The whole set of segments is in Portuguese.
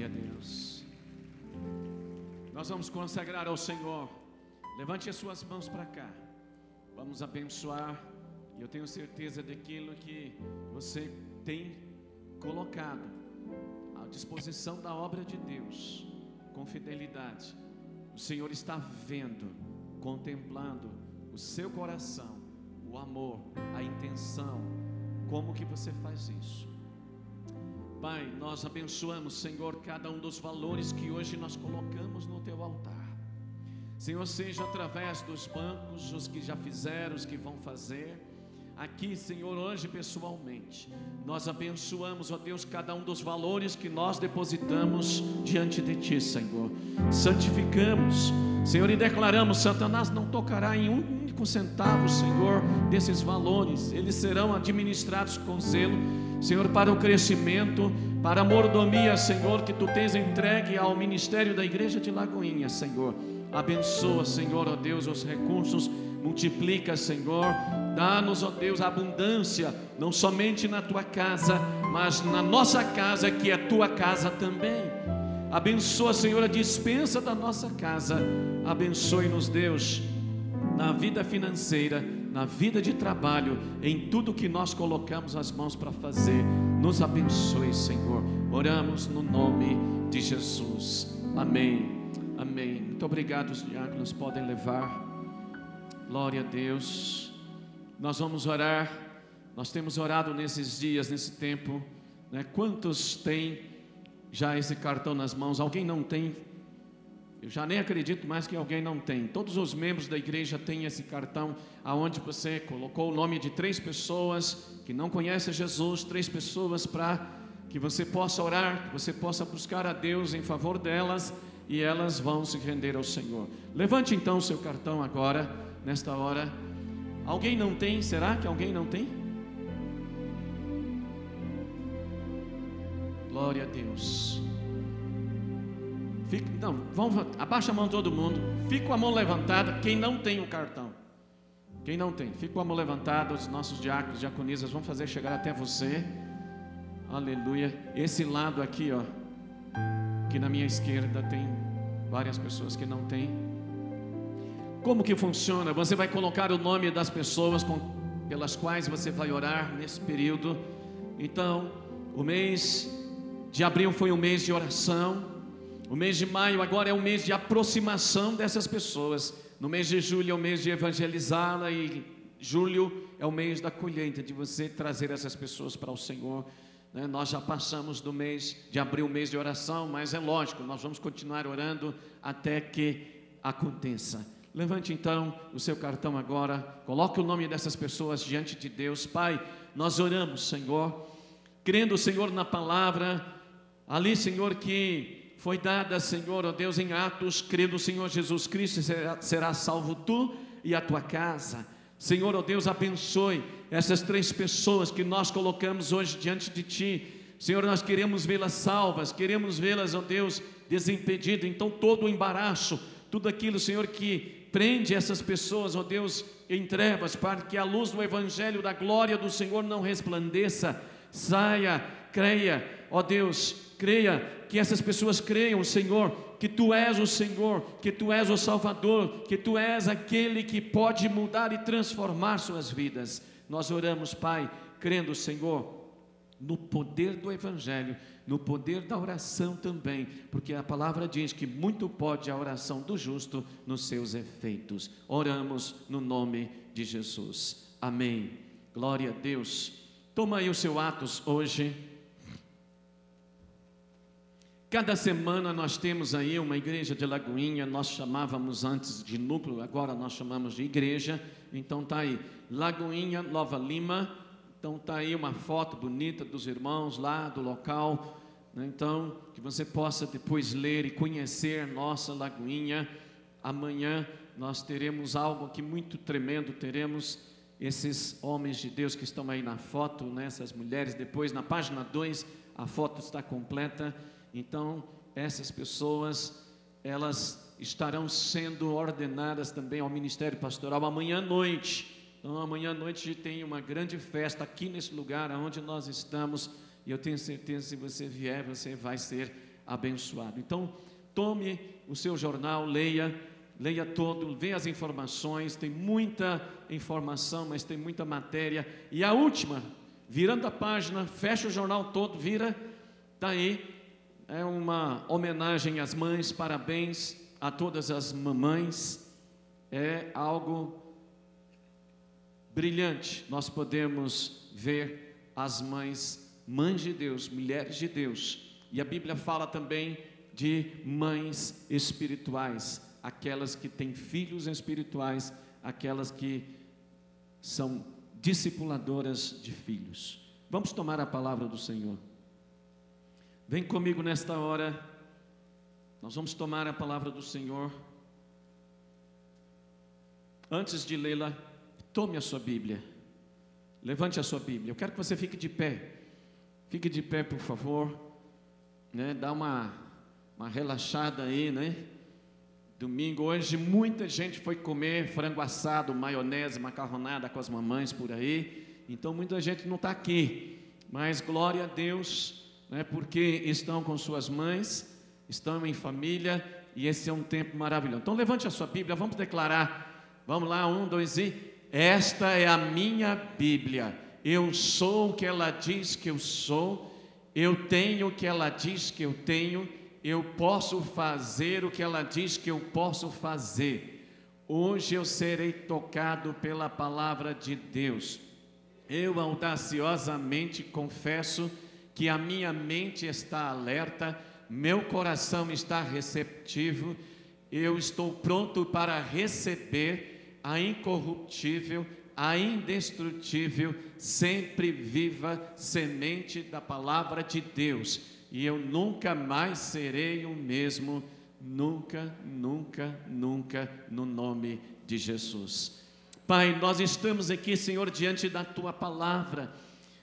Glória a Deus. Nós vamos consagrar ao Senhor. Levante as suas mãos para cá. Vamos abençoar. E eu tenho certeza daquilo que você tem colocado à disposição da obra de Deus, com fidelidade. O Senhor está vendo, contemplando o seu coração, o amor, a intenção, como que você faz isso. Pai, nós abençoamos, Senhor, cada um dos valores que hoje nós colocamos no teu altar. Senhor, seja através dos bancos, os que já fizeram, os que vão fazer. Aqui, Senhor, hoje pessoalmente, nós abençoamos, ó Deus, cada um dos valores que nós depositamos diante de Ti, Senhor. Santificamos, Senhor, e declaramos: Satanás não tocará em um único centavo, Senhor, desses valores. Eles serão administrados com zelo, Senhor, para o crescimento, para a mordomia, Senhor, que Tu tens entregue ao ministério da Igreja de Lagoinha, Senhor. Abençoa, Senhor, ó Deus, os recursos, multiplica, Senhor, dá-nos, ó Deus, a abundância, não somente na Tua casa, mas na nossa casa, que é Tua casa também. Abençoa, Senhor, a despensa da nossa casa. Abençoe-nos, Deus, na vida financeira, na vida de trabalho, em tudo que nós colocamos as mãos para fazer. Nos abençoe, Senhor. Oramos no nome de Jesus. Amém. Amém. Muito obrigado, os diáconos podem levar. Glória a Deus. Nós vamos orar. Nós temos orado nesses dias, nesse tempo, né? Quantos têm já esse cartão nas mãos? Alguém não tem? Eu já nem acredito mais que alguém não tem. Todos os membros da igreja têm esse cartão, aonde você colocou o nome de 3 pessoas que não conhecem Jesus, 3 pessoas para que você possa orar, que você possa buscar a Deus em favor delas, e elas vão se render ao Senhor. Levante então o seu cartão agora, nesta hora. Alguém não tem? Será que alguém não tem? Glória a Deus. Então, abaixa a mão todo mundo. Fica com a mão levantada quem não tem o cartão. Quem não tem, fica com a mão levantada. Os nossos diáconos, diaconisas vão fazer chegar até você. Aleluia. Esse lado aqui, ó, aqui na minha esquerda tem várias pessoas que não têm. Como que funciona? Você vai colocar o nome das pessoas pelas quais você vai orar nesse período. Então, o mês de abril foi um mês de oração. O mês de maio agora é um mês de aproximação dessas pessoas. No mês de julho é o mês de evangelizá-la, e julho é o mês da colheita, de você trazer essas pessoas para o Senhor, né? Nós já passamos do mês de abril, mês de oração, mas é lógico, nós vamos continuar orando até que aconteça. Levante então o seu cartão agora, coloque o nome dessas pessoas diante de Deus. Pai, nós oramos, Senhor, crendo, Senhor, na palavra ali, Senhor, que foi dada, Senhor, ó Deus, em Atos, crendo, Senhor, Jesus Cristo será salvo tu e a tua casa. Senhor, ó Deus, abençoe essas 3 pessoas que nós colocamos hoje diante de Ti. Senhor, nós queremos vê-las salvas, queremos vê-las, ó Deus, desimpedidas. Então todo o embaraço, tudo aquilo, Senhor, que prende essas pessoas, ó Deus, em trevas, para que a luz do Evangelho da glória do Senhor não resplandeça, saia, creia, ó Deus, creia, que essas pessoas creiam, Senhor, que Tu és o Senhor, que Tu és o Salvador, que Tu és aquele que pode mudar e transformar suas vidas. Nós oramos, Pai, crendo, Senhor, no poder do Evangelho, no poder da oração também, porque a palavra diz que muito pode a oração do justo nos seus efeitos. Oramos no nome de Jesus. Amém. Glória a Deus. Toma aí o seu Atos hoje. Cada semana nós temos aí uma igreja de Lagoinha. Nós chamávamos antes de núcleo, agora nós chamamos de igreja. Então está aí, Lagoinha, Nova Lima. Então está aí uma foto bonita dos irmãos lá do local, né? Então, que você possa depois ler e conhecer nossa Lagoinha. Amanhã nós teremos algo aqui muito tremendo. Teremos esses homens de Deus que estão aí na foto, né? Essas mulheres. Depois na página 2 a foto está completa. Então, essas pessoas, elas estarão sendo ordenadas também ao ministério pastoral amanhã à noite. Então, amanhã à noite tem uma grande festa aqui nesse lugar onde nós estamos, e eu tenho certeza que se você vier, você vai ser abençoado. Então, tome o seu jornal, leia todo, veja as informações, tem muita informação, mas tem muita matéria. E a última, virando a página, fecha o jornal todo, vira, está aí, é uma homenagem às mães, parabéns a todas as mamães, é algo brilhante, nós podemos ver as mães de Deus, mulheres de Deus, e a Bíblia fala também de mães espirituais, aquelas que têm filhos espirituais, aquelas que são discipuladoras de filhos. Vamos tomar a palavra do Senhor. Vem comigo nesta hora, nós vamos tomar a palavra do Senhor. Antes de lê-la, tome a sua Bíblia, levante a sua Bíblia. Eu quero que você fique de pé, por favor, né? Dá uma relaxada aí, né? Domingo, hoje muita gente foi comer frango assado, maionese, macarronada com as mamães por aí, então muita gente não está aqui, mas glória a Deus, né? Porque estão com suas mães, estão em família, e esse é um tempo maravilhoso. Então levante a sua Bíblia, vamos declarar, vamos lá, 1, 2 e... Esta é a minha Bíblia, eu sou o que ela diz que eu sou, eu tenho o que ela diz que eu tenho, eu posso fazer o que ela diz que eu posso fazer. Hoje eu serei tocado pela palavra de Deus. Eu audaciosamente confesso que a minha mente está alerta, meu coração está receptivo, eu estou pronto para receber a incorruptível, a indestrutível, sempre viva semente da palavra de Deus. E eu nunca mais serei o mesmo, nunca, nunca, nunca, no nome de Jesus. Pai, nós estamos aqui, Senhor, diante da Tua palavra,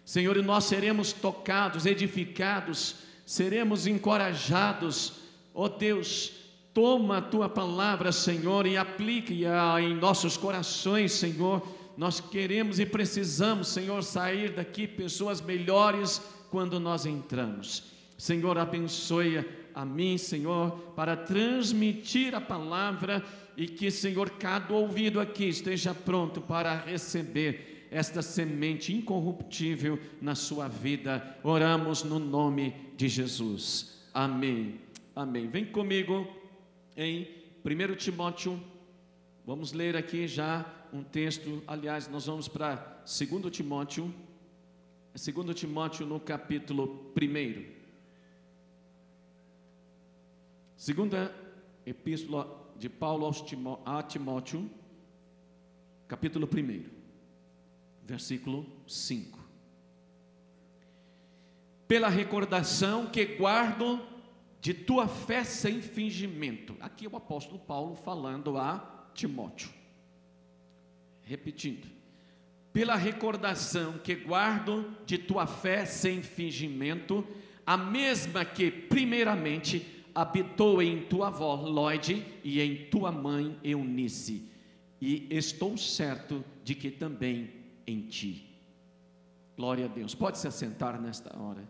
Senhor, e nós seremos tocados, edificados, seremos encorajados, ó Deus, toma a Tua palavra, Senhor, e aplique-a em nossos corações, Senhor. Nós queremos e precisamos, Senhor, sair daqui pessoas melhores quando nós entramos. Senhor, abençoe a mim, Senhor, para transmitir a palavra e que, Senhor, cada ouvido aqui esteja pronto para receber esta semente incorruptível na sua vida. Oramos no nome de Jesus. Amém. Amém. Vem comigo em 1 Timóteo, vamos ler aqui já um texto, aliás, nós vamos para 2 Timóteo, 2 Timóteo no capítulo 1. Segunda epístola de Paulo a Timóteo, capítulo 1, versículo 5. Pela recordação que guardo de tua fé sem fingimento. Aqui é o apóstolo Paulo falando a Timóteo. Repetindo. Pela recordação que guardo de tua fé sem fingimento, a mesma que primeiramente habitou em tua avó Lóide e em tua mãe Eunice, e estou certo de que também em ti. Glória a Deus. Pode se assentar nesta hora.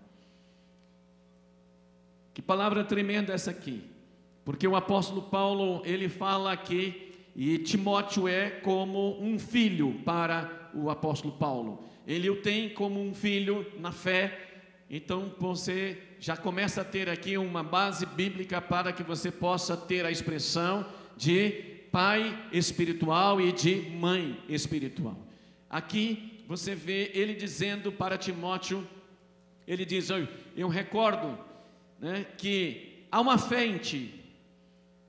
Que palavra tremenda essa aqui, porque o apóstolo Paulo, ele fala aqui, e Timóteo é como um filho para o apóstolo Paulo, ele o tem como um filho na fé. Então você já começa a ter aqui uma base bíblica para que você possa ter a expressão de pai espiritual e de mãe espiritual. Aqui você vê ele dizendo para Timóteo, ele diz: eu recordo, né, que há uma fé em ti,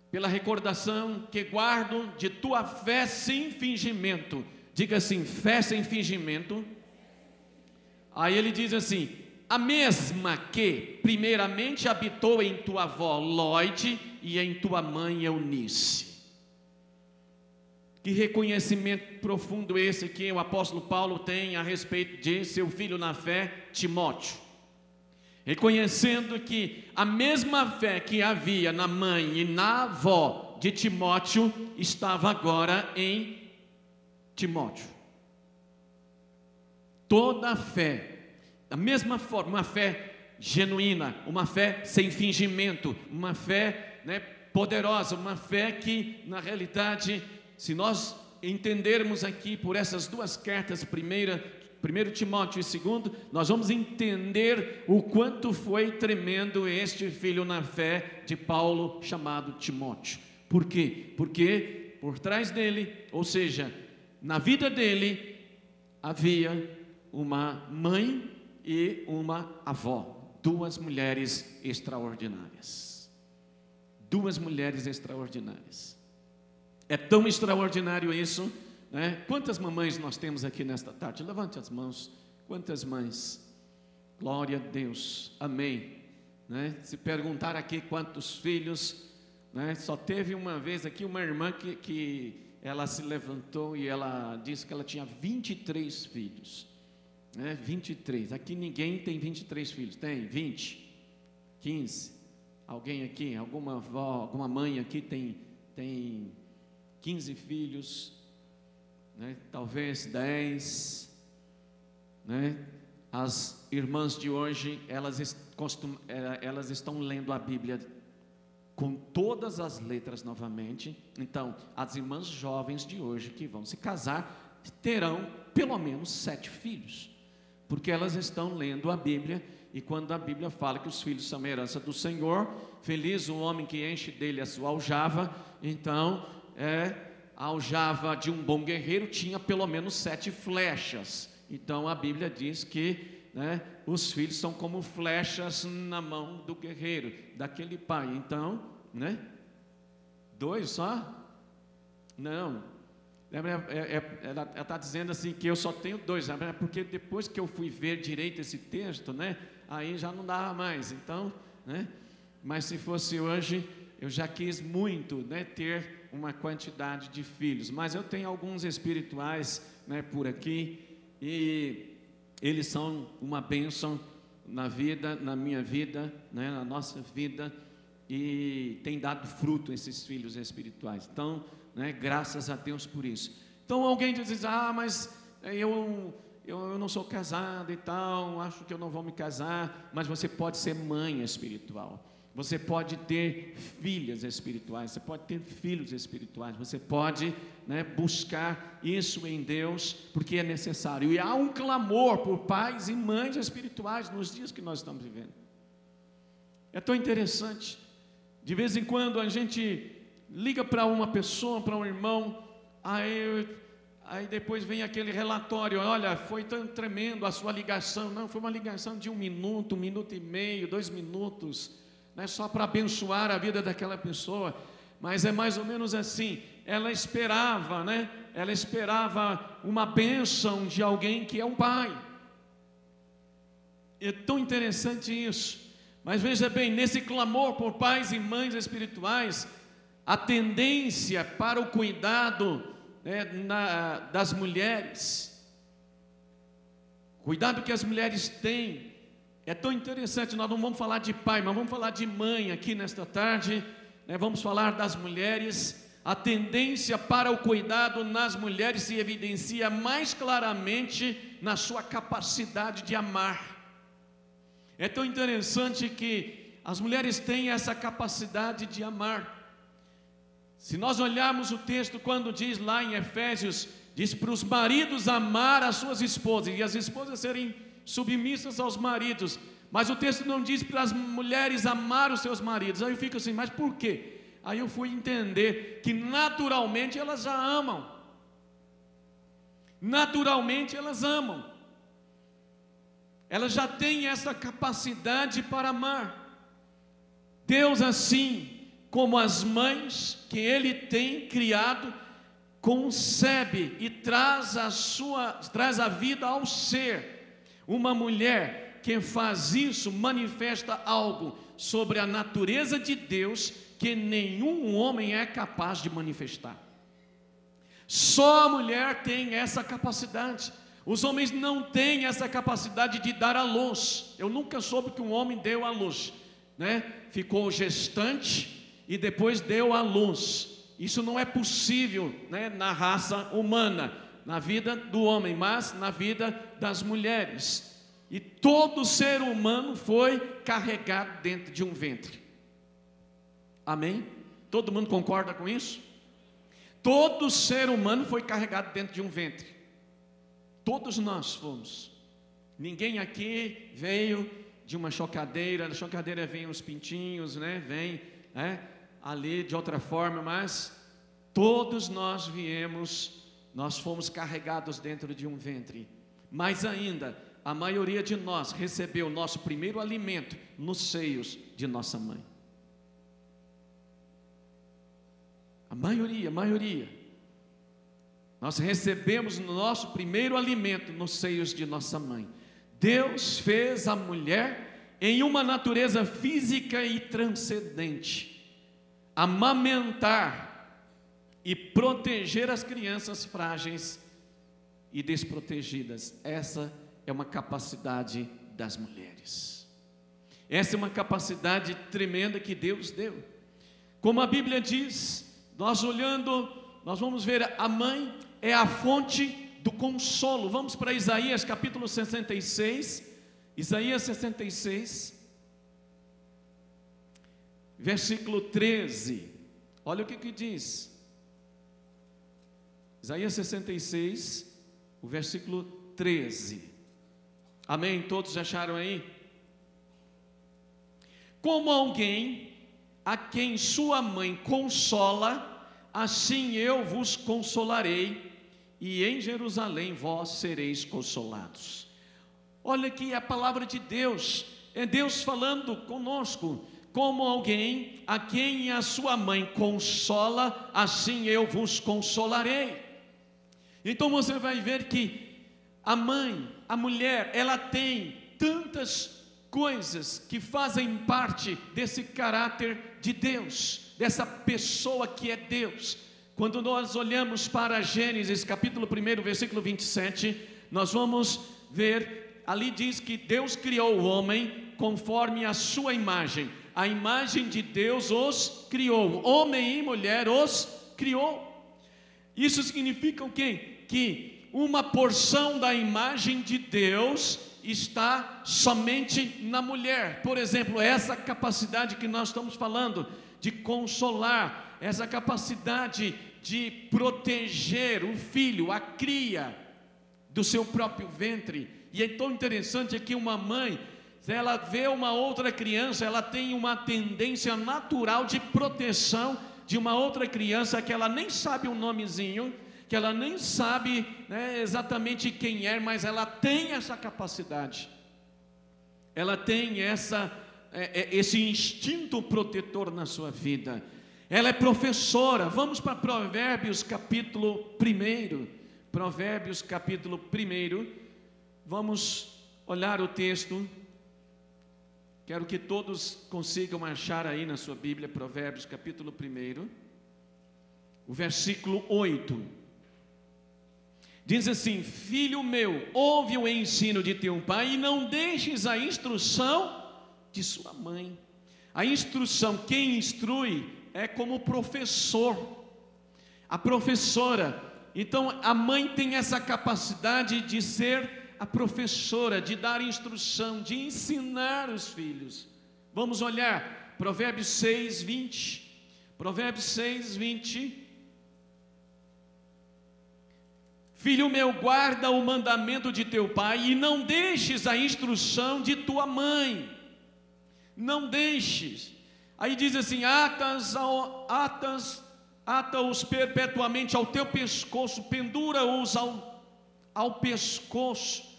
pela recordação que guardo de tua fé sem fingimento. Diga assim: fé sem fingimento. Aí ele diz assim: a mesma que primeiramente habitou em tua avó Lóide e em tua mãe Eunice. Que reconhecimento profundo esse que o apóstolo Paulo tem a respeito de seu filho na fé, Timóteo. Reconhecendo que a mesma fé que havia na mãe e na avó de Timóteo estava agora em Timóteo. Toda a fé, da mesma forma, uma fé genuína, uma fé sem fingimento, uma fé, né, poderosa, uma fé que, na realidade, se nós entendermos aqui por essas duas cartas, 1 Timóteo e 2, nós vamos entender o quanto foi tremendo este filho na fé de Paulo, chamado Timóteo. Por quê? Porque por trás dele, ou seja, na vida dele, havia uma mãe e uma avó, duas mulheres extraordinárias. Duas mulheres extraordinárias. É tão extraordinário isso, né? Quantas mamães nós temos aqui nesta tarde? Levante as mãos. Quantas mães? Glória a Deus, amém, né? Se perguntar aqui quantos filhos, né? Só teve uma vez aqui uma irmã que ela se levantou e ela disse que ela tinha 23 filhos, né? 23, aqui ninguém tem 23 filhos, tem 20, 15, alguém aqui, alguma avó, alguma mãe aqui tem 15 filhos, né? Talvez 10, né? As irmãs de hoje, elas estão lendo a Bíblia com todas as letras novamente. Então, as irmãs jovens de hoje que vão se casar terão pelo menos 7 filhos, porque elas estão lendo a Bíblia. E quando a Bíblia fala que os filhos são a herança do Senhor, feliz o homem que enche dele a sua aljava. Então, a aljava de um bom guerreiro tinha pelo menos 7 flechas. Então a Bíblia diz que, né, os filhos são como flechas na mão do guerreiro, daquele pai. Então, né, 2 só? Não. Ela está dizendo assim que eu só tenho 2, porque depois que eu fui ver direito esse texto, né, aí já não dava mais. Então, né, mas se fosse hoje, eu já quis muito, né, ter uma quantidade de filhos. Mas eu tenho alguns espirituais, né, por aqui, e eles são uma bênção na vida, na minha vida, né, na nossa vida, e tem dado fruto esses filhos espirituais. Então, né, graças a Deus por isso. Então alguém diz, mas eu não sou casado e tal, acho que eu não vou me casar. Mas você pode ser mãe espiritual, você pode ter filhas espirituais, você pode ter filhos espirituais, você pode, né, buscar isso em Deus, porque é necessário. E há um clamor por pais e mães espirituais nos dias que nós estamos vivendo. É tão interessante. De vez em quando a gente liga para uma pessoa, para um irmão, aí depois vem aquele relatório, olha, foi tão tremendo a sua ligação. Não, foi uma ligação de 1 minuto, 1 minuto e meio, 2 minutos, não é só para abençoar a vida daquela pessoa, mas é mais ou menos assim. Ela esperava, né? Ela esperava uma bênção de alguém que é um pai. É tão interessante isso. Mas veja bem, nesse clamor por pais e mães espirituais, a tendência para o cuidado, né, das mulheres, cuidado que as mulheres têm, é tão interessante. Nós não vamos falar de pai, mas vamos falar de mãe aqui nesta tarde, né? Vamos falar das mulheres. A tendência para o cuidado nas mulheres se evidencia mais claramente na sua capacidade de amar. É tão interessante que as mulheres têm essa capacidade de amar. Se nós olharmos o texto, quando diz lá em Efésios, diz para os maridos amar as suas esposas, e as esposas serem submissas aos maridos, mas o texto não diz para as mulheres amar os seus maridos. Aí eu fico assim, mas por quê? Aí eu fui entender que naturalmente elas já amam. Naturalmente elas amam. Elas já têm essa capacidade para amar. Deus, assim como as mães que Ele tem criado, concebe e traz a vida ao ser. Uma mulher que faz isso manifesta algo sobre a natureza de Deus que nenhum homem é capaz de manifestar. Só a mulher tem essa capacidade. Os homens não têm essa capacidade de dar à luz. Eu nunca soube que um homem deu à luz, né? Ficou gestante e depois deu à luz. Isso não é possível, né, na raça humana, na vida do homem, mas na vida das mulheres. e todo ser humano foi carregado dentro de um ventre. Amém? Todo mundo concorda com isso? Todo ser humano foi carregado dentro de um ventre. Todos nós fomos. Ninguém aqui veio de uma chocadeira. Da chocadeira vem os pintinhos, né? Vem, ali de outra forma, mas todos nós viemos, nós fomos carregados dentro de um ventre. Mais ainda, a maioria de nós recebeu o nosso primeiro alimento nos seios de nossa mãe. A maioria. Nós recebemos o nosso primeiro alimento nos seios de nossa mãe. Deus fez a mulher em uma natureza física e transcendente, amamentar e proteger as crianças frágeis e desprotegidas. Essa é uma capacidade das mulheres. Essa é uma capacidade tremenda que Deus deu. Como a Bíblia diz, nós vamos ver, a mãe é a fonte do consolo. Vamos para Isaías capítulo 66, Isaías 66, versículo 13, olha o que diz, Isaías 66, o versículo 13, amém? Todos acharam aí? Como alguém a quem sua mãe consola, assim eu vos consolarei, e em Jerusalém vós sereis consolados. Olha aqui a palavra de Deus, é Deus falando conosco. Como alguém a quem a sua mãe consola, assim eu vos consolarei. Então você vai ver que a mãe, a mulher, ela tem tantas coisas que fazem parte desse caráter de Deus, dessa pessoa que é Deus. Quando nós olhamos para Gênesis capítulo 1, versículo 27, nós vamos ver, ali diz que Deus criou o homem conforme a sua imagem. A imagem de Deus os criou, homem e mulher os criou. Isso significa o quê? Que uma porção da imagem de Deus está somente na mulher. Por exemplo, essa capacidade que nós estamos falando, de consolar, essa capacidade de proteger o filho, a cria do seu próprio ventre. E é tão interessante que uma mãe, se ela vê uma outra criança, ela tem uma tendência natural de proteção de uma outra criança que ela nem sabe o nomezinho, que ela nem sabe, né, exatamente quem é, mas ela tem essa capacidade, ela tem esse instinto protetor na sua vida. Ela é professora. Vamos para Provérbios capítulo 1, Provérbios capítulo 1, vamos olhar o texto. Quero que todos consigam achar aí na sua Bíblia, Provérbios capítulo 1, o versículo 8. Diz assim: filho meu, ouve o ensino de teu pai e não deixes a instrução de sua mãe. A instrução, quem instrui é como professor, a professora. Então a mãe tem essa capacidade de ser a professora, de dar instrução, de ensinar os filhos. Vamos olhar Provérbios 6, 20. Provérbios 6, 20. Filho meu, guarda o mandamento de teu pai e não deixes a instrução de tua mãe. Não deixes. Aí diz assim: ata-os perpetuamente ao teu pescoço, pendura-os ao pescoço.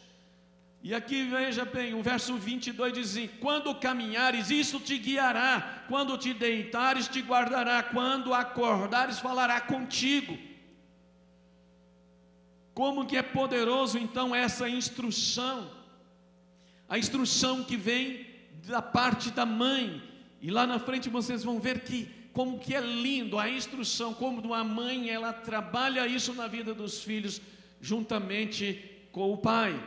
E aqui veja bem, o verso 22 diz assim: quando caminhares, isso te guiará, quando te deitares, te guardará, quando acordares, falará contigo. Como que é poderoso então essa instrução, a instrução que vem da parte da mãe. E lá na frente vocês vão ver que como que é lindo a instrução, como a mãe ela trabalha isso na vida dos filhos juntamente com o pai,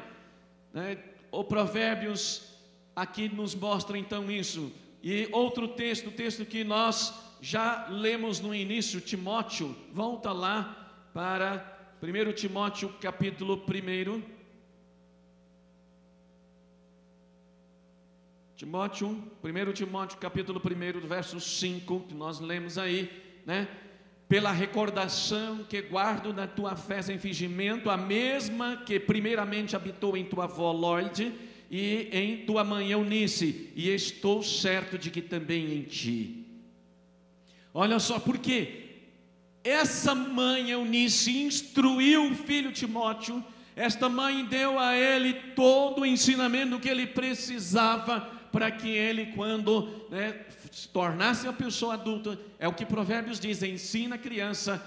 né? O Provérbios aqui nos mostra então isso. E outro texto, o texto que nós já lemos no início, Timóteo, volta lá para 1 Timóteo capítulo 1, Timóteo, 1 Timóteo capítulo 1, do verso 5, que nós lemos aí, né? Pela recordação que guardo da tua fé sem fingimento, a mesma que primeiramente habitou em tua avó Lóide e em tua mãe Eunice, e estou certo de que também em ti. Olha só, porque essa mãe Eunice instruiu o filho Timóteo. Esta mãe deu a ele todo o ensinamento que ele precisava para que ele, quando se tornasse a pessoa adulta, é o que Provérbios diz: ensina a criança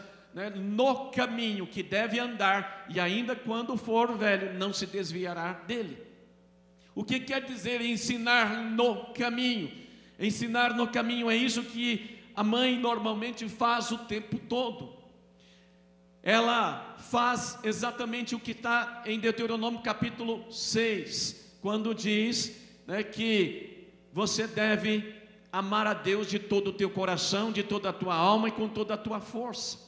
no caminho que deve andar, e ainda quando for velho não se desviará dele. O que quer dizer ensinar no caminho? Ensinar no caminho é isso que a mãe normalmente faz o tempo todo. Ela faz exatamente o que está em Deuteronômio capítulo 6, quando diz que você deve amar a Deus de todo o teu coração, de toda a tua alma e com toda a tua força.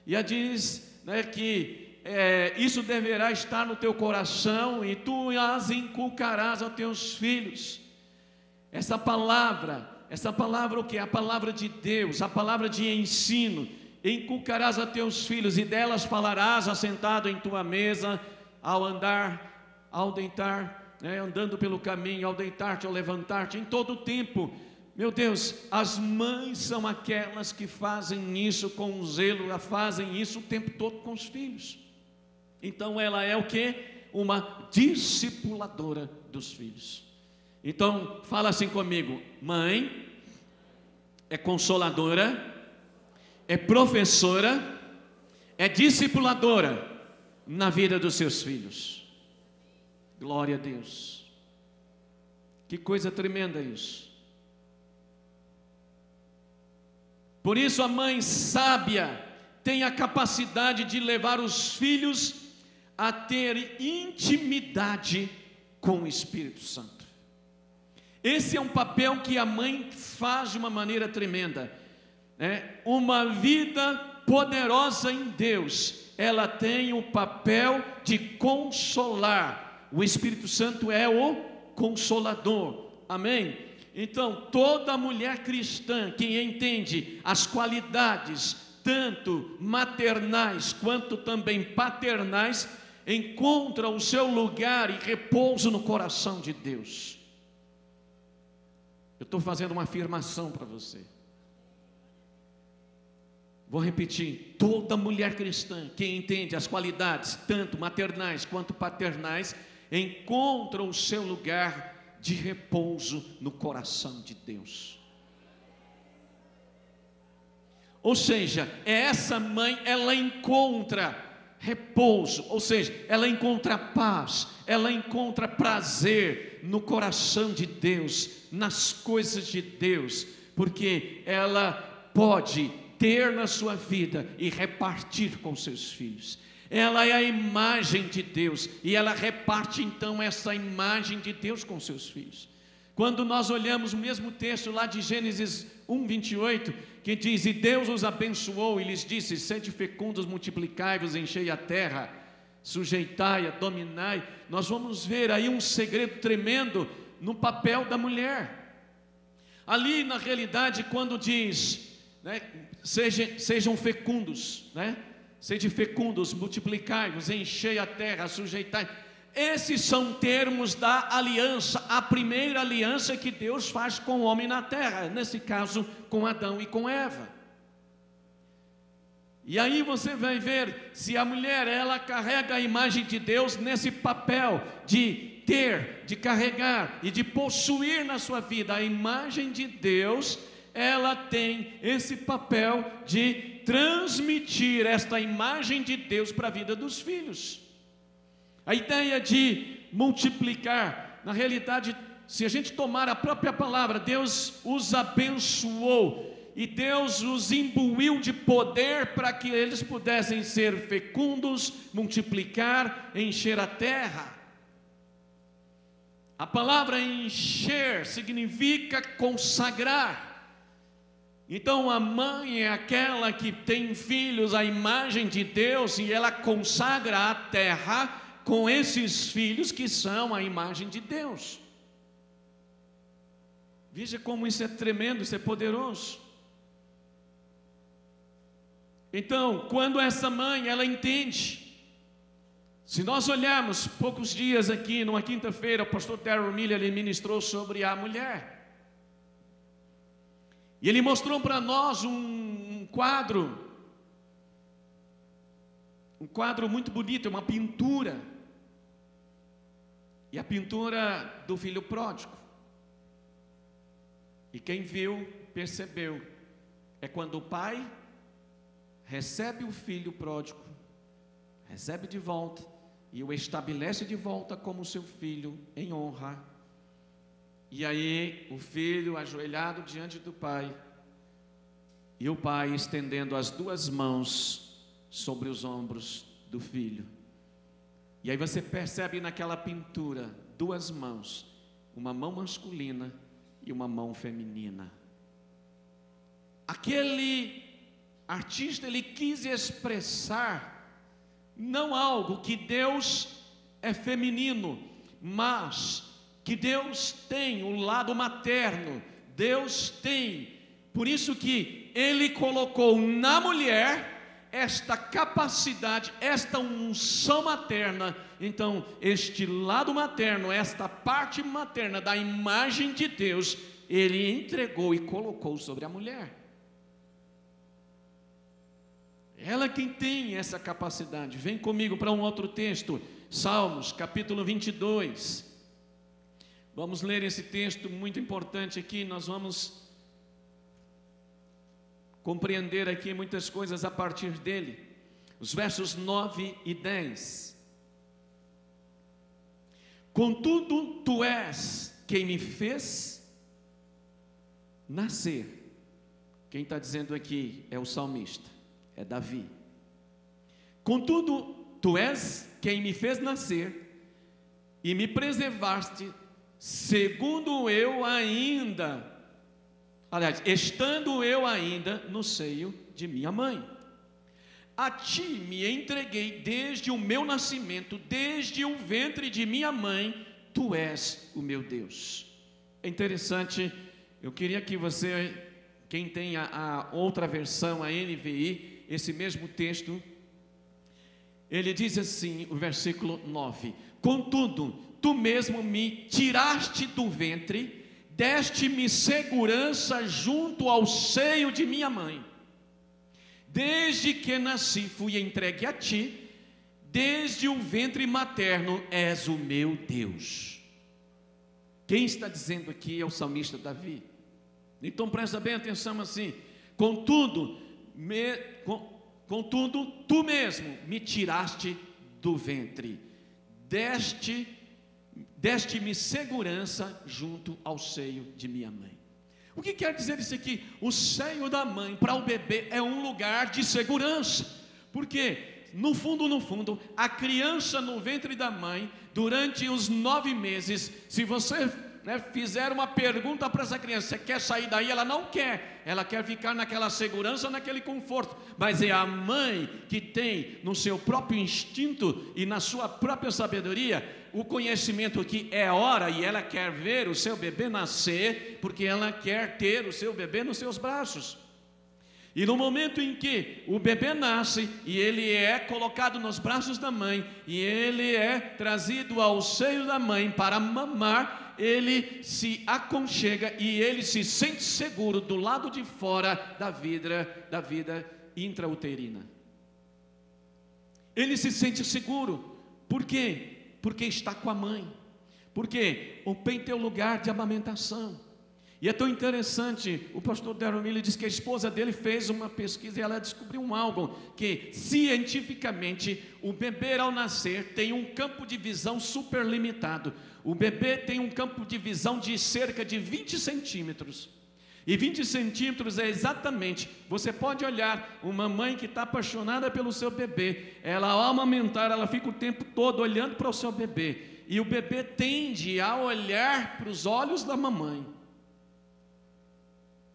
E ela diz que isso deverá estar no teu coração e tu as inculcarás aos teus filhos. Essa palavra o que é? A palavra de Deus, a palavra de ensino. Inculcarás a teus filhos e delas falarás assentado em tua mesa, ao andar, ao deitar, andando pelo caminho, ao deitar-te, ao levantar-te, em todo o tempo. Meu Deus, as mães são aquelas que fazem isso com zelo, fazem isso o tempo todo com os filhos. Então ela é o quê? Uma discipuladora dos filhos. Então fala assim comigo: mãe é consoladora, é professora, é discipuladora na vida dos seus filhos. Glória a Deus. Que coisa tremenda isso. Por isso a mãe sábia tem a capacidade de levar os filhos a ter intimidade com o Espírito Santo. Esse é um papel que a mãe faz de uma maneira tremenda. Uma vida poderosa em Deus, ela tem o papel de consolar. O Espírito Santo é o consolador. Amém? Então, toda mulher cristã que entende as qualidades, tanto maternais quanto também paternais, encontra o seu lugar e repouso no coração de Deus. Eu estou fazendo uma afirmação para você. Vou repetir: toda mulher cristã que entende as qualidades, tanto maternais quanto paternais, encontra o seu lugar de repouso no coração de Deus. Ou seja, essa mãe, ela encontra repouso, ou seja, ela encontra paz, ela encontra prazer no coração de Deus, nas coisas de Deus, porque ela pode ter na sua vida e repartir com seus filhos. Ela é a imagem de Deus e ela reparte então essa imagem de Deus com seus filhos. Quando nós olhamos o mesmo texto lá de Gênesis 1:28, que diz: e Deus os abençoou e lhes disse: sede fecundos, multiplicai-vos, enchei a terra, sujeitai-a, dominai. Nós vamos ver aí um segredo tremendo no papel da mulher. Ali na realidade, quando diz, sejam fecundos, sede fecundos, multiplicai-vos, enchei a terra, sujeitai. Esses são termos da aliança, a primeira aliança que Deus faz com o homem na terra, nesse caso com Adão e com Eva. E aí você vai ver se a mulher, ela carrega a imagem de Deus nesse papel de ter, de carregar e de possuir na sua vida a imagem de Deus. Ela tem esse papel de transmitir esta imagem de Deus para a vida dos filhos. A ideia de multiplicar, na realidade, se a gente tomar a própria palavra, Deus os abençoou e Deus os imbuiu de poder para que eles pudessem ser fecundos, multiplicar, encher a terra. A palavra encher significa consagrar. Então a mãe é aquela que tem filhos à imagem de Deus e ela consagra a terra com esses filhos que são a imagem de Deus. Veja como isso é tremendo, isso é poderoso. Então, quando essa mãe, ela entende, se nós olharmos poucos dias aqui, numa quinta-feira, o pastor Darrell Miller, ele ministrou sobre a mulher, e ele mostrou para nós um quadro muito bonito, uma pintura, e a pintura do filho pródigo, e quem viu, percebeu, é quando o pai recebe o filho pródigo, recebe de volta, e o estabelece de volta como seu filho, em honra. E aí o filho ajoelhado diante do pai, e o pai estendendo as duas mãos sobre os ombros do filho. E aí você percebe naquela pintura, duas mãos, uma mão masculina e uma mão feminina. Aquele artista, ele quis expressar não algo que Deus é feminino, mas que Deus tem o lado materno, Deus tem, por isso que Ele colocou na mulher esta capacidade, esta unção materna. Então este lado materno, esta parte materna da imagem de Deus, Ele entregou e colocou sobre a mulher. Ela quem tem essa capacidade. Vem comigo para um outro texto, Salmos, capítulo 22. Vamos ler esse texto muito importante aqui. Nós vamos compreender aqui muitas coisas a partir dele. Os versos 9 e 10. Contudo, tu és quem me fez nascer. Quem está dizendo aqui é o salmista. É Davi. Contudo, tu és quem me fez nascer e me preservaste, segundo eu ainda, aliás, estando eu ainda no seio de minha mãe. A ti me entreguei desde o meu nascimento, desde o ventre de minha mãe, tu és o meu Deus. É interessante, eu queria que você, quem tem a outra versão, a NVI, esse mesmo texto, ele diz assim, o versículo 9: contudo, tu mesmo me tiraste do ventre, deste-me segurança junto ao seio de minha mãe. Desde que nasci fui entregue a ti, desde o ventre materno és o meu Deus. Quem está dizendo aqui é o salmista Davi. Então presta bem atenção assim: contudo, tu mesmo me tiraste do ventre, deste-me segurança junto ao seio de minha mãe. O que quer dizer isso aqui? O seio da mãe para o bebê é um lugar de segurança, porque no fundo, a criança no ventre da mãe, durante os 9 meses, se você fizer uma pergunta para essa criança, você quer sair daí? Ela não quer, ela quer ficar naquela segurança, naquele conforto, mas é a mãe que tem no seu próprio instinto e na sua própria sabedoria o conhecimento que é hora, e ela quer ver o seu bebê nascer, porque ela quer ter o seu bebê nos seus braços. E no momento em que o bebê nasce e ele é colocado nos braços da mãe, e ele é trazido ao seio da mãe para mamar, ele se aconchega e ele se sente seguro do lado de fora da vida intrauterina. Ele se sente seguro. Por quê? Porque está com a mãe. Porque o peito é o lugar de amamentação. E é tão interessante, o pastor Darrell Miller diz que a esposa dele fez uma pesquisa e ela descobriu algo, que cientificamente o bebê ao nascer tem um campo de visão super limitado. O bebê tem um campo de visão de cerca de 20 centímetros. E 20 centímetros é exatamente, você pode olhar uma mãe que está apaixonada pelo seu bebê, ela ao amamentar, ela fica o tempo todo olhando para o seu bebê, e o bebê tende a olhar para os olhos da mamãe.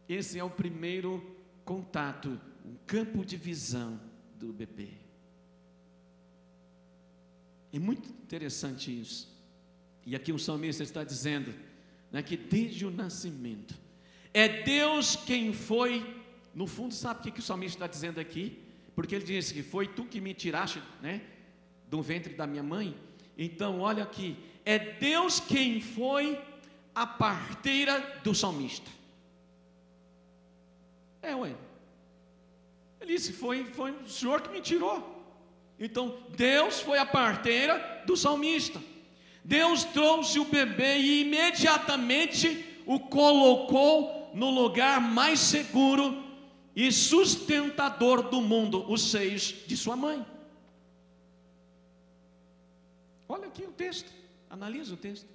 Esse é o primeiro contato, o campo de visão do bebê. É muito interessante isso. E aqui o salmista está dizendo, né, que desde o nascimento, é Deus quem foi, no fundo, sabe o que o salmista está dizendo aqui? Porque ele diz que foi tu que me tiraste, né, do ventre da minha mãe. Então olha aqui, é Deus quem foi a parteira do salmista. Ele disse, foi o Senhor que me tirou. Então Deus foi a parteira do salmista. Deus trouxe o bebê e imediatamente o colocou no lugar mais seguro e sustentador do mundo, os seios de sua mãe. Olha aqui o texto, analisa o texto.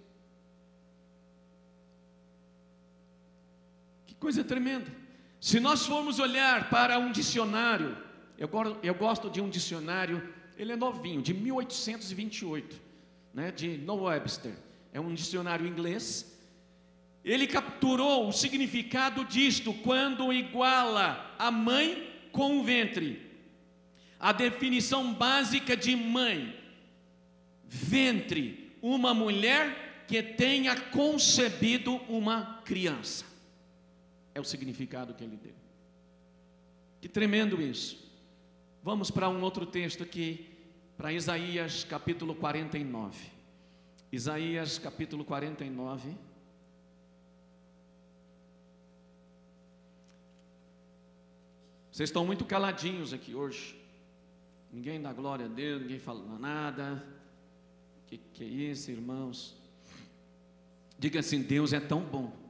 Que coisa tremenda. Se nós formos olhar para um dicionário, eu gosto de um dicionário, ele é novinho, de 1828, né, de Noah Webster, é um dicionário inglês. Ele capturou o significado disto quando iguala a mãe com o ventre. A definição básica de mãe: ventre, uma mulher que tenha concebido uma criança. É o significado que ele deu. Que tremendo isso. Vamos para um outro texto aqui, para Isaías capítulo 49. Isaías capítulo 49. Vocês estão muito caladinhos aqui hoje. Ninguém dá glória a Deus, ninguém fala nada. Que é isso, irmãos? Diga assim: Deus é tão bom.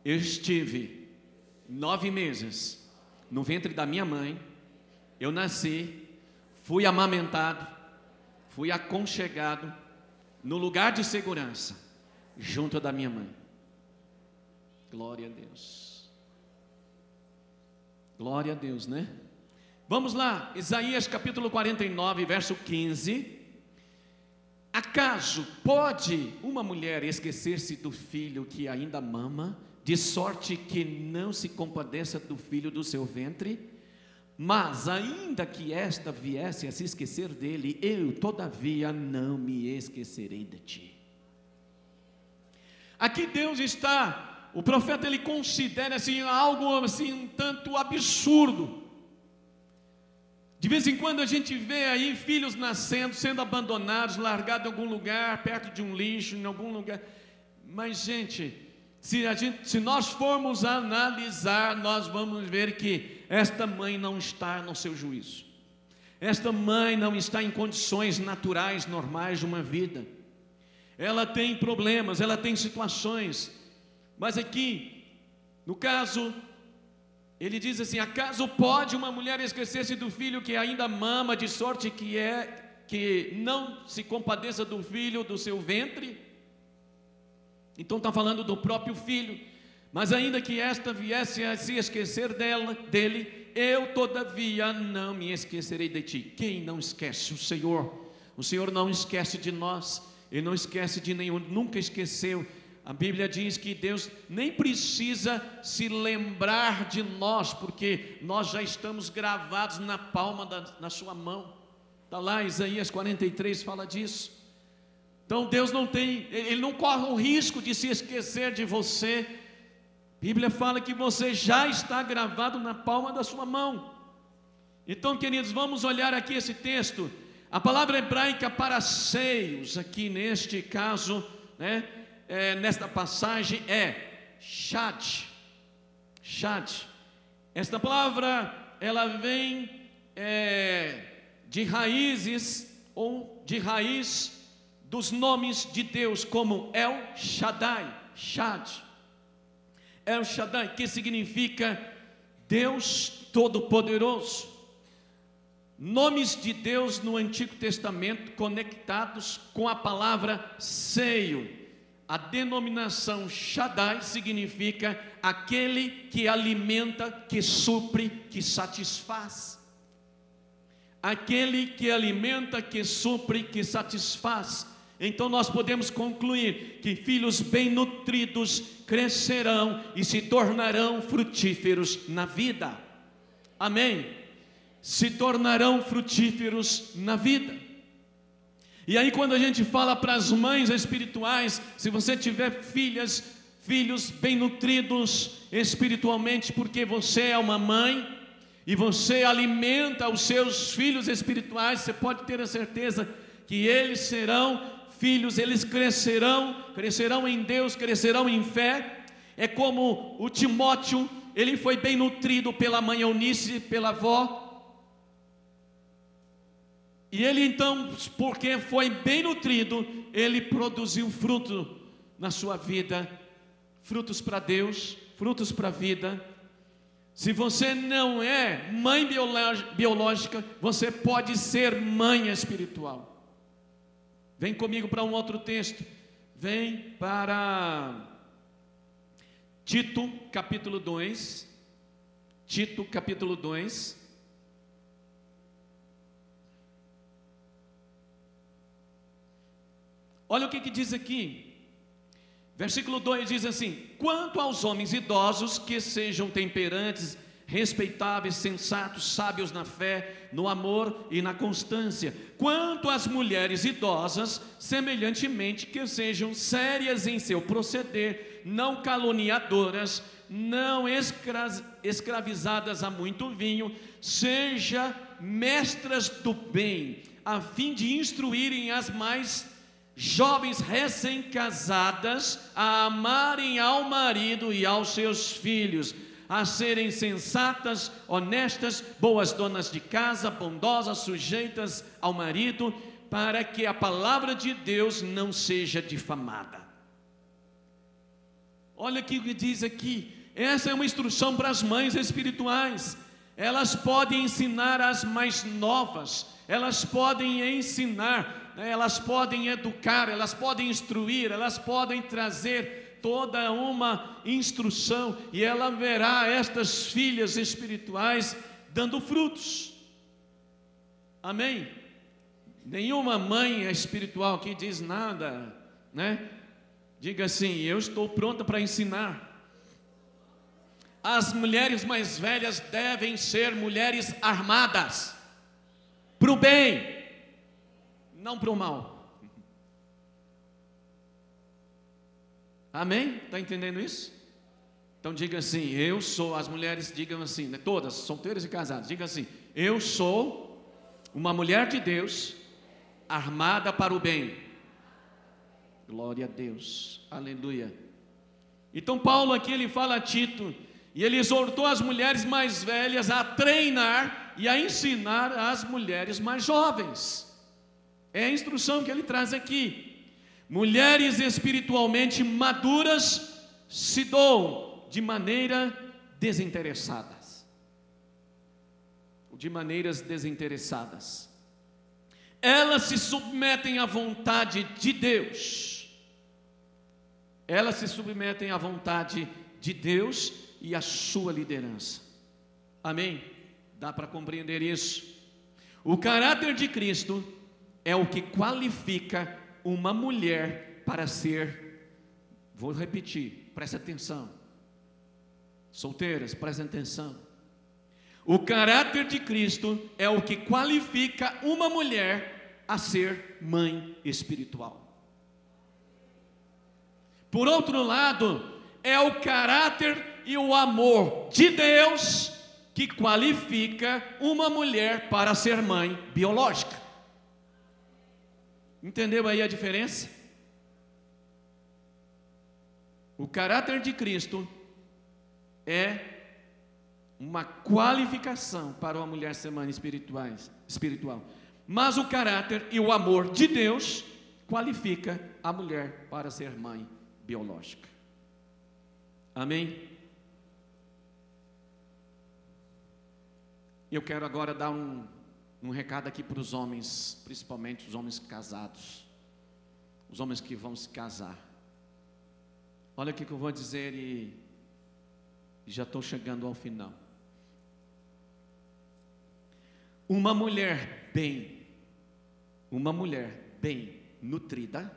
Eu estive 9 meses no ventre da minha mãe. Eu nasci, fui amamentado, fui aconchegado no lugar de segurança, junto da minha mãe. Glória a Deus. Glória a Deus, né? Vamos lá, Isaías capítulo 49, verso 15. Acaso pode uma mulher esquecer-se do filho que ainda mama, de sorte que não se compadeça do filho do seu ventre? Mas ainda que esta viesse a se esquecer dele, eu todavia não me esquecerei de ti. Aqui Deus está, o profeta ele considera assim algo assim um tanto absurdo. De vez em quando a gente vê aí filhos nascendo, sendo abandonados, largados em algum lugar, perto de um lixo, em algum lugar. Mas gente, se nós formos analisar, nós vamos ver que esta mãe não está no seu juízo. Esta mãe não está em condições naturais, normais de uma vida. Ela tem problemas, ela tem situações. Mas aqui, no caso, ele diz assim: acaso pode uma mulher esquecer-se do filho que ainda mama, de sorte que não se compadeça do filho do seu ventre? Então está falando do próprio filho. Mas ainda que esta viesse a se esquecer dele, eu todavia não me esquecerei de ti. Quem não esquece? O Senhor não esquece de nós. Ele não esquece de nenhum, nunca esqueceu. A Bíblia diz que Deus nem precisa se lembrar de nós, porque nós já estamos gravados na palma da sua mão. Está lá, Isaías 43 fala disso. Então Deus Ele não corre o risco de se esquecer de você. A Bíblia fala que você já está gravado na palma da sua mão. Então, queridos, vamos olhar aqui esse texto. A palavra hebraica para seios, aqui neste caso, né, nesta passagem é shad. Shad. Esta palavra, ela vem de raízes ou de raiz dos nomes de Deus, como El Shaddai, Shad. El Shaddai, que significa Deus Todo-Poderoso. Nomes de Deus no Antigo Testamento conectados com a palavra seio. A denominação Shaddai significa aquele que alimenta, que supre, que satisfaz. Aquele que alimenta, que supre, que satisfaz. Então nós podemos concluir que filhos bem nutridos crescerão e se tornarão frutíferos na vida. Amém? Se tornarão frutíferos na vida. E aí quando a gente fala para as mães espirituais, se você tiver filhos bem nutridos espiritualmente, porque você é uma mãe e você alimenta os seus filhos espirituais, você pode ter a certeza que eles serão filhos, eles crescerão em Deus, crescerão em fé. É como o Timóteo, ele foi bem nutrido pela mãe Eunice, pela avó. E ele então, porque foi bem nutrido, ele produziu fruto na sua vida, frutos para Deus, frutos para a vida. Se você não é mãe biológica, você pode ser mãe espiritual. Vem comigo para um outro texto. Vem para Tito, capítulo 2. Tito, capítulo 2. Olha o que diz aqui. Versículo 2 diz assim: quanto aos homens idosos, que sejam temperantes, respeitáveis, sensatos, sábios na fé, no amor e na constância. Quanto às mulheres idosas, semelhantemente, que sejam sérias em seu proceder, não caluniadoras, não escravizadas a muito vinho, seja mestras do bem, a fim de instruírem as mais jovens recém-casadas a amarem ao marido e aos seus filhos, a serem sensatas, honestas, boas donas de casa, bondosas, sujeitas ao marido, para que a palavra de Deus não seja difamada. Olha o que diz aqui. Essa é uma instrução para as mães espirituais. Elas podem ensinar as mais novas, elas podem ensinar, elas podem educar, elas podem instruir, elas podem trazer toda uma instrução, e ela verá estas filhas espirituais dando frutos. Amém? Nenhuma mãe espiritual que diz nada, né? Diga assim: eu estou pronta para ensinar. As mulheres mais velhas devem ser mulheres armadas para o bem, não para o mal. Amém? Está entendendo isso? Então diga assim: eu sou, as mulheres digam assim, né, todas, solteiras e casadas, diga assim: eu sou uma mulher de Deus, armada para o bem. Glória a Deus, aleluia. Então Paulo aqui ele fala a Tito, e ele exortou as mulheres mais velhas a treinar e a ensinar as mulheres mais jovens. É a instrução que ele traz aqui. Mulheres espiritualmente maduras se doam de maneira desinteressadas. De maneiras desinteressadas. Elas se submetem à vontade de Deus. Elas se submetem à vontade de Deus e à sua liderança. Amém? Dá para compreender isso? O caráter de Cristo é o que qualifica uma mulher para ser, vou repetir, presta atenção, solteiras, prestem atenção. O caráter de Cristo é o que qualifica uma mulher a ser mãe espiritual. Por outro lado, é o caráter e o amor de Deus que qualifica uma mulher para ser mãe biológica. Entendeu aí a diferença? O caráter de Cristo é uma qualificação para uma mulher ser mãe espiritual. Mas o caráter e o amor de Deus qualifica a mulher para ser mãe biológica. Amém? Eu quero agora dar um recado aqui para os homens, principalmente os homens casados, os homens que vão se casar. Olha o que eu vou dizer e já estou chegando ao final. Uma mulher bem nutrida,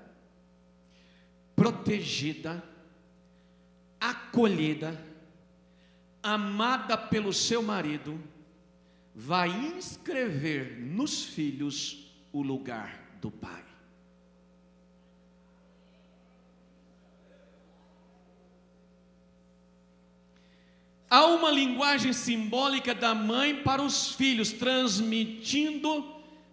protegida, acolhida, amada pelo seu marido, vai inscrever nos filhos o lugar do pai. há uma linguagem simbólica da mãe para os filhos, transmitindo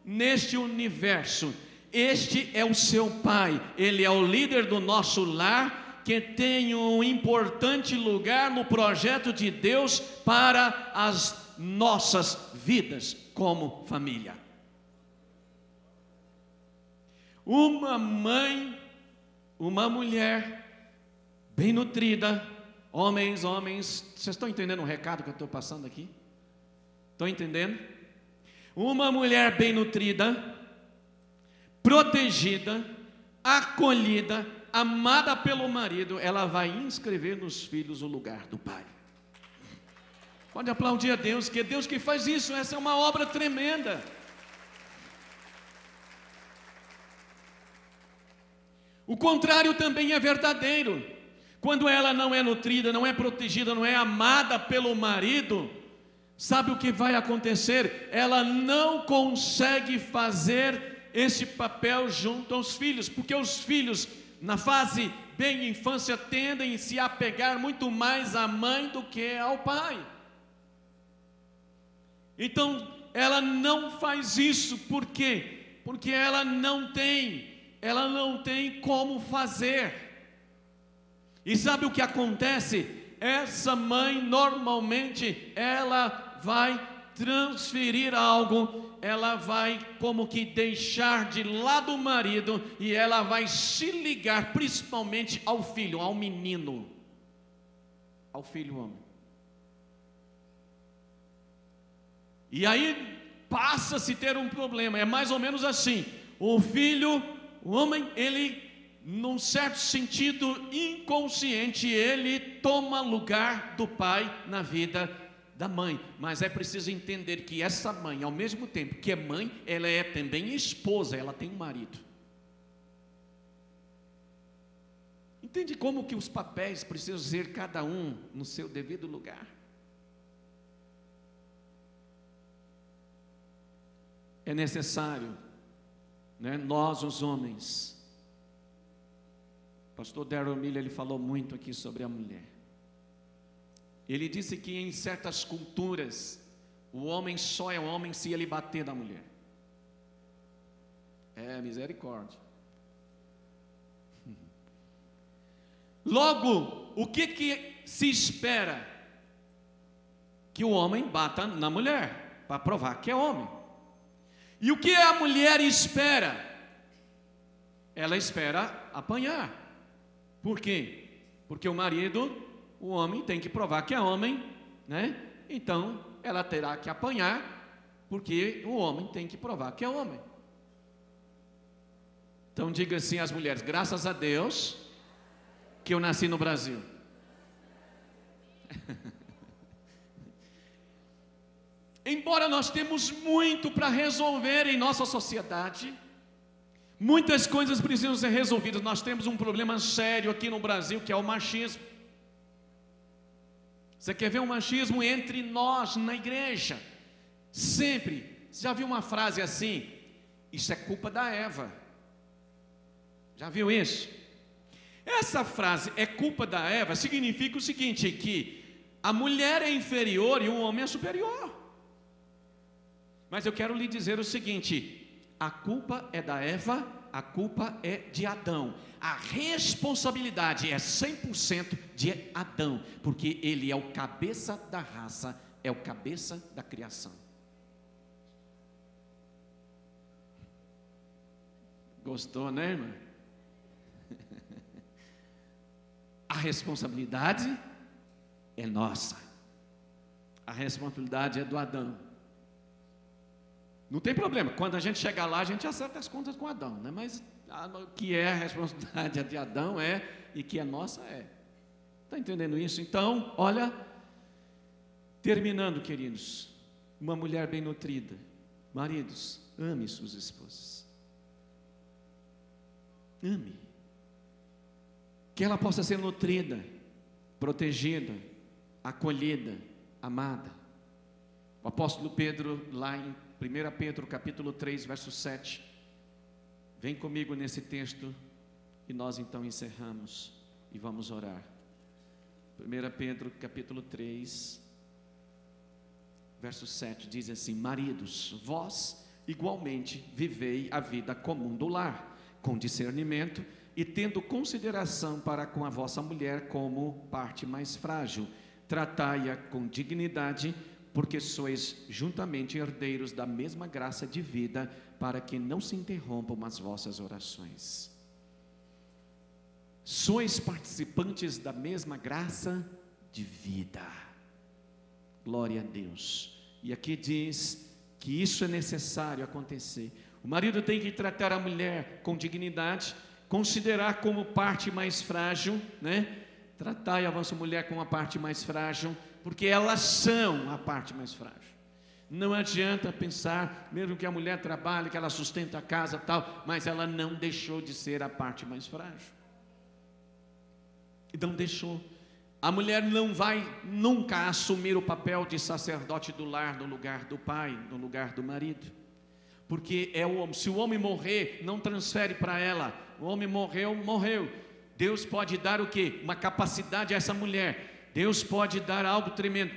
neste universo. Este é o seu pai, ele é o líder do nosso lar, que tem um importante lugar no projeto de Deus para as nossas vidas como família. Uma mãe, uma mulher bem nutrida, homens, vocês estão entendendo o recado que eu estou passando aqui? Estão entendendo? Uma mulher bem nutrida, protegida, acolhida, amada pelo marido, ela vai inscrever nos filhos o lugar do pai. Pode aplaudir a Deus, que é Deus que faz isso. Essa é uma obra tremenda. O contrário também é verdadeiro. Quando ela não é nutrida, não é protegida, não é amada pelo marido, sabe o que vai acontecer? Ela não consegue fazer esse papel junto aos filhos, porque os filhos, na fase bem infância, tendem a se apegar muito mais à mãe do que ao pai. Então, ela não faz isso, por quê? Porque ela não tem como fazer. E sabe o que acontece? Essa mãe, normalmente, ela vai transferir algo, ela vai como que deixar de lado o marido, e ela vai se ligar principalmente ao filho, ao menino, ao filho homem. E aí passa a se ter um problema, é mais ou menos assim: o filho, o homem, ele, num certo sentido inconsciente, ele toma lugar do pai na vida da mãe. Mas é preciso entender que essa mãe, ao mesmo tempo que é mãe, ela é também esposa, ela tem um marido. Entende como que os papéis precisam ser cada um no seu devido lugar? É necessário, né, nós os homens. Pastor Darrell Miller, ele falou muito aqui sobre a mulher. Ele disse que em certas culturas o homem só é homem se ele bater na mulher. É misericórdia. Logo, o que se espera? Que o homem bata na mulher, para provar que é homem. E o que a mulher espera? Ela espera apanhar. Por quê? Porque o marido, o homem, tem que provar que é homem, né? Então, ela terá que apanhar, porque o homem tem que provar que é homem. Então, diga assim às mulheres: graças a Deus que eu nasci no Brasil. Embora nós temos muito para resolver em nossa sociedade, muitas coisas precisam ser resolvidas. Nós temos um problema sério aqui no Brasil, que é o machismo. Você quer ver um machismo entre nós na igreja? Sempre. Você já viu uma frase assim? Isso é culpa da Eva. Já viu isso? Essa frase, é culpa da Eva, significa o seguinte: que a mulher é inferior e o homem é superior. Mas eu quero lhe dizer o seguinte: a culpa é da Eva, a culpa é de Adão. A responsabilidade é 100% de Adão, porque ele é o cabeça da raça, é o cabeça da criação. Gostou, né, irmã? A responsabilidade é nossa. A responsabilidade é do Adão. Não tem problema, quando a gente chegar lá, a gente acerta as contas com Adão, né? Mas o que é a responsabilidade de Adão é, e que é nossa é. Está entendendo isso? Então, olha, terminando, queridos, uma mulher bem nutrida. Maridos, ame suas esposas. Ame. Que ela possa ser nutrida, protegida, acolhida, amada. O apóstolo Pedro, lá em 1 Pedro capítulo 3, verso 7, vem comigo nesse texto, e nós então encerramos e vamos orar. 1 Pedro capítulo 3, verso 7, diz assim: maridos, vós igualmente vivei a vida comum do lar, com discernimento e tendo consideração para com a vossa mulher como parte mais frágil. Tratai-a com dignidade, porque sois juntamente herdeiros da mesma graça de vida, para que não se interrompam as vossas orações. Sois participantes da mesma graça de vida. Glória a Deus. E aqui diz que isso é necessário acontecer. O marido tem que tratar a mulher com dignidade, considerar como parte mais frágil, né? Tratai a vossa mulher como a parte mais frágil, porque elas são a parte mais frágil. Não adianta pensar, mesmo que a mulher trabalhe, que ela sustenta a casa e tal, mas ela não deixou de ser a parte mais frágil. Não deixou. A mulher não vai nunca assumir o papel de sacerdote do lar no lugar do pai, no lugar do marido. Porque é o homem. Se o homem morrer, não transfere para ela. O homem morreu, morreu. Deus pode dar o quê? Uma capacidade a essa mulher. Deus pode dar algo tremendo.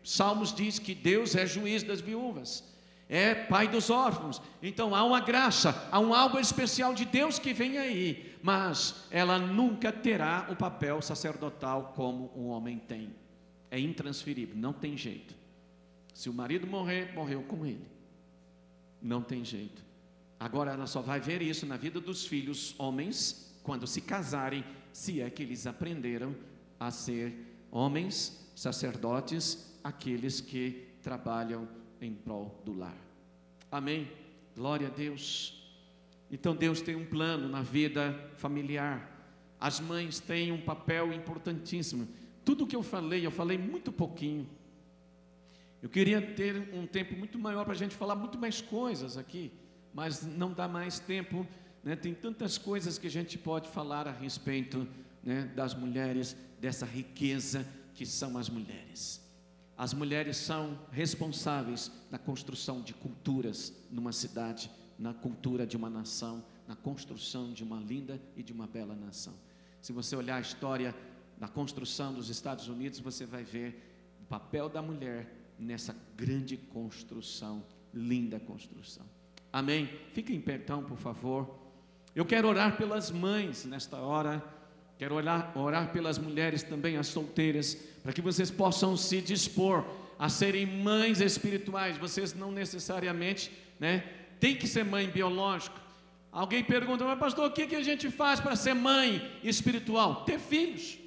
Salmos diz que Deus é juiz das viúvas, é pai dos órfãos. Então há uma graça, há um algo especial de Deus que vem aí, mas ela nunca terá o papel sacerdotal como um homem tem. É intransferível, não tem jeito. Se o marido morrer, morreu com ele, não tem jeito. Agora ela só vai ver isso na vida dos filhos homens quando se casarem, se é que eles aprenderam a ser homens sacerdotes, aqueles que trabalham em prol do lar. Amém? Glória a Deus. Então Deus tem um plano na vida familiar. As mães têm um papel importantíssimo. Tudo que eu falei muito pouquinho. Eu queria ter um tempo muito maior para a gente falar muito mais coisas aqui, mas não dá mais tempo, né? Tem tantas coisas que a gente pode falar a respeito, né, das mulheres, dessa riqueza que são as mulheres. As mulheres são responsáveis na construção de culturas numa cidade, na cultura de uma nação, na construção de uma linda e de uma bela nação. Se você olhar a história da construção dos Estados Unidos, você vai ver o papel da mulher nessa grande construção, linda construção. Amém? Fique em pé então, por favor. Eu quero orar pelas mães nesta hora. Quero orar pelas mulheres também, as solteiras, para que vocês possam se dispor a serem mães espirituais. Vocês não necessariamente, né, tem que ser mãe biológica. Alguém pergunta: mas pastor, o que a gente faz para ser mãe espiritual? Ter filhos.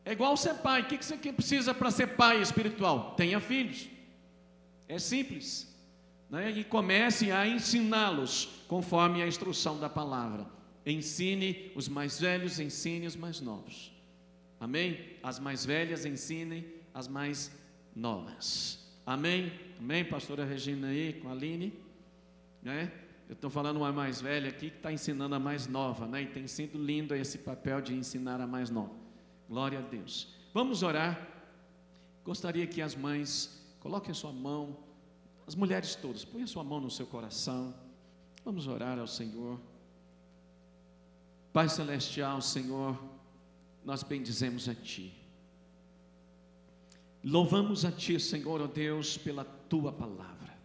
É igual ser pai. O que você precisa para ser pai espiritual? Tenha filhos. É simples, né? E comece a ensiná-los conforme a instrução da palavra. Ensine os mais velhos, ensine os mais novos. Amém? As mais velhas ensinem as mais novas. Amém? Amém, pastora Regina aí, com a Aline, né? Eu estou falando uma mais velha aqui que está ensinando a mais nova, né? E tem sido lindo esse papel de ensinar a mais nova. Glória a Deus. Vamos orar. Gostaria que as mães coloquem a sua mão, as mulheres todas, põem a sua mão no seu coração. Vamos orar ao Senhor. Pai Celestial, Senhor, nós bendizemos a Ti. Louvamos a Ti, Senhor, ó Deus, pela Tua palavra.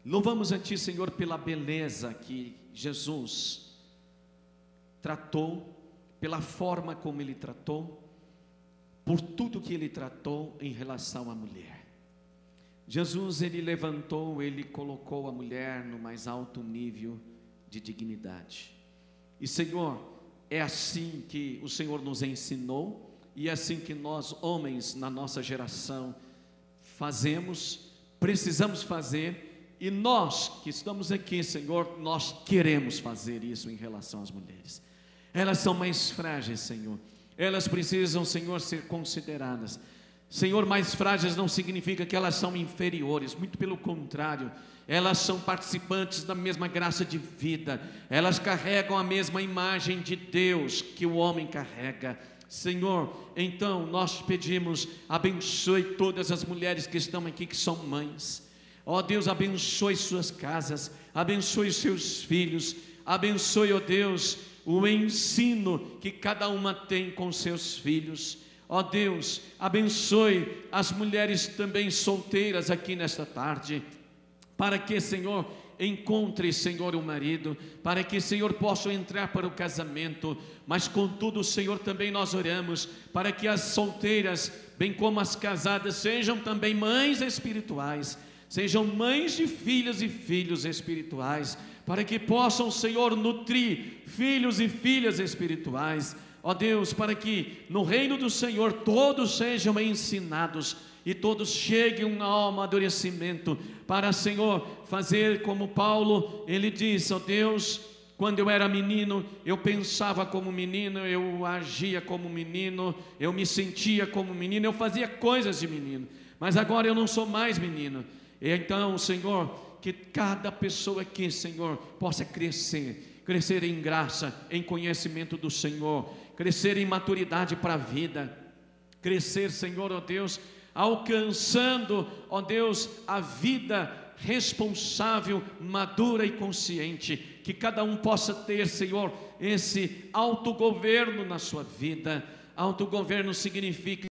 Louvamos a Ti, Senhor, pela beleza que Jesus tratou, pela forma como Ele tratou, por tudo que Ele tratou em relação à mulher. Jesus, Ele levantou, Ele colocou a mulher no mais alto nível de dignidade. E Senhor, é assim que o Senhor nos ensinou, e é assim que nós, homens, na nossa geração, fazemos, precisamos fazer, e nós que estamos aqui, Senhor, nós queremos fazer isso em relação às mulheres. Elas são mais frágeis, Senhor, elas precisam, Senhor, ser consideradas. Senhor, mais frágeis não significa que elas são inferiores, muito pelo contrário, elas são participantes da mesma graça de vida, elas carregam a mesma imagem de Deus que o homem carrega. Senhor, então nós pedimos, abençoe todas as mulheres que estão aqui, que são mães. Ó Deus, abençoe suas casas, abençoe seus filhos, abençoe, ó Deus, o ensino que cada uma tem com seus filhos. Ó Deus, abençoe as mulheres também solteiras aqui nesta tarde, para que, Senhor, encontre, Senhor, o marido, para que, Senhor, possam entrar para o casamento. Mas contudo, Senhor, também nós oramos para que as solteiras, bem como as casadas, sejam também mães espirituais, sejam mães de filhas e filhos espirituais, para que possam, Senhor, nutrir filhos e filhas espirituais. Ó Deus, para que no reino do Senhor todos sejam ensinados e todos cheguem ao amadurecimento, para, Senhor, fazer como Paulo, ele diz: ó Deus, quando eu era menino, eu pensava como menino, eu agia como menino, eu me sentia como menino, eu fazia coisas de menino, mas agora eu não sou mais menino. E então, Senhor, que cada pessoa aqui, Senhor, possa crescer em graça, em conhecimento do Senhor, crescer em maturidade para a vida, crescer, Senhor, ó Deus, alcançando, ó Deus, a vida responsável, madura e consciente, que cada um possa ter, Senhor, esse autogoverno na sua vida. Autogoverno significa